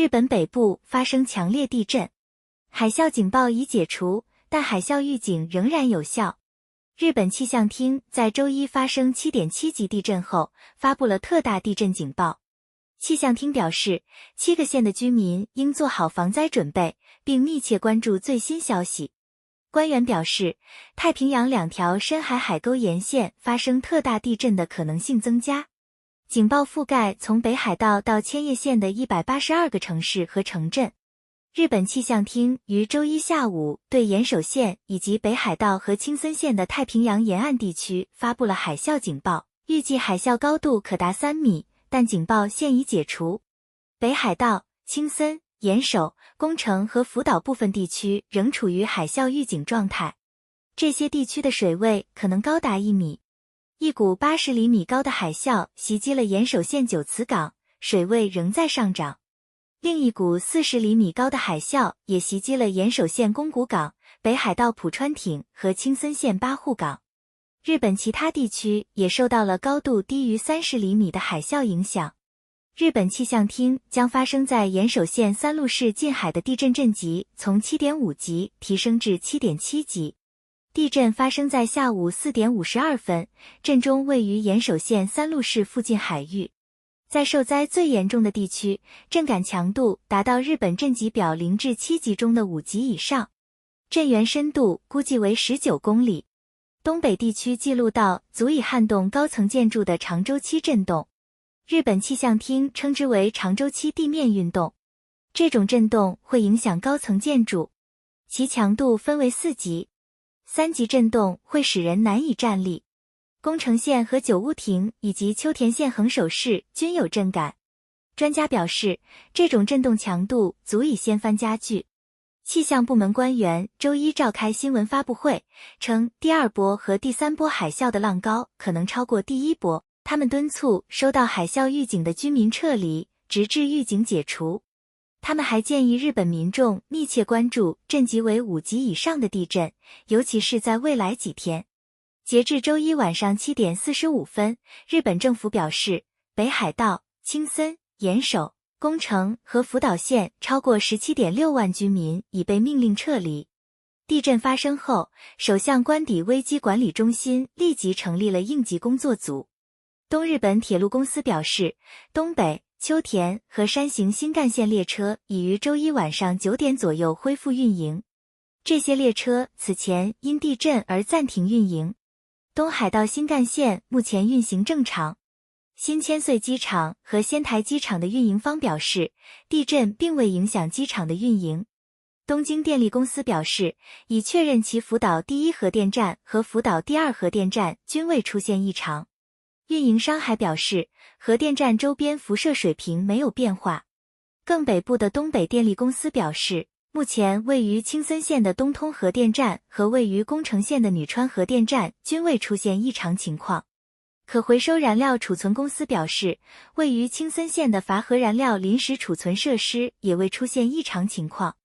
日本北部发生强烈地震，海啸警报已解除，但海啸预警仍然有效。日本气象厅在周一发生 7.7 级地震后，发布了特大地震警报。气象厅表示，7个县的居民应做好防灾准备，并密切关注最新消息。官员表示，太平洋2条深海海沟沿线发生特大地震的可能性增加。警报覆盖从北海道到千叶县的182个城市和城镇。日本气象厅于周一下午对岩手县以及北海道和青森县的太平洋沿岸地区发布了海啸警报，预计海啸高度可达3米，但警报现已解除。北海道、青森、岩手、宫城和福岛部分地区仍处于海啸预警状态，这些地区的水位可能高达1米。一股80厘米高的海啸袭击了岩手县九慈港，水位仍在上涨。另一股40厘米高的海啸也袭击了岩手县宫古港、北海道浦川町和青森县八户港。日本其他地区也受到了高度低于30厘米的海啸影响。日本气象厅将发生在岩手县三陆市近海的地震震级从 7.5 级提升至 7.7 级。地震发生在下午4点52分，震中位于岩手县三陆市附近海域。在受灾最严重的地区，震感强度达到日本震级表0至7级中的5级以上，震源深度估计为19公里。东北地区记录到足以撼动高层建筑的长周期震动，日本气象厅称之为长周期地面运动。这种震动会影响高层建筑，其强度分为4级。3级震动会使人难以站立。宫城县和九屋町以及秋田县横手市均有震感。专家表示，这种震动强度足以掀翻家具。气象部门官员周一召开新闻发布会，称第2波和第3波海啸的浪高可能超过第1波，他们敦促收到海啸预警的居民撤离，直至预警解除。他们还建议日本民众密切关注震级为5级以上的地震，尤其是在未来几天。截至周一晚上7点45分，日本政府表示，北海道、青森、岩手、宫城和福岛县超过 17.6 万居民已被命令撤离。地震发生后，首相官邸危机管理中心立即成立了应急工作组。东日本铁路公司表示，东北、秋田和山形新干线列车已于周一晚上9点左右恢复运营。这些列车此前因地震而暂停运营。东海道新干线目前运行正常。新千岁机场和仙台机场的运营方表示，地震并未影响机场的运营。东京电力公司表示，已确认其福岛第1核电站和福岛第2核电站均未出现异常。运营商还表示，核电站周边辐射水平没有变化。更北部的东北电力公司表示，目前位于青森县的东通核电站和位于宫城县的女川核电站均未出现异常情况。可回收燃料储存公司表示，位于青森县的乏核燃料临时储存设施也未出现异常情况。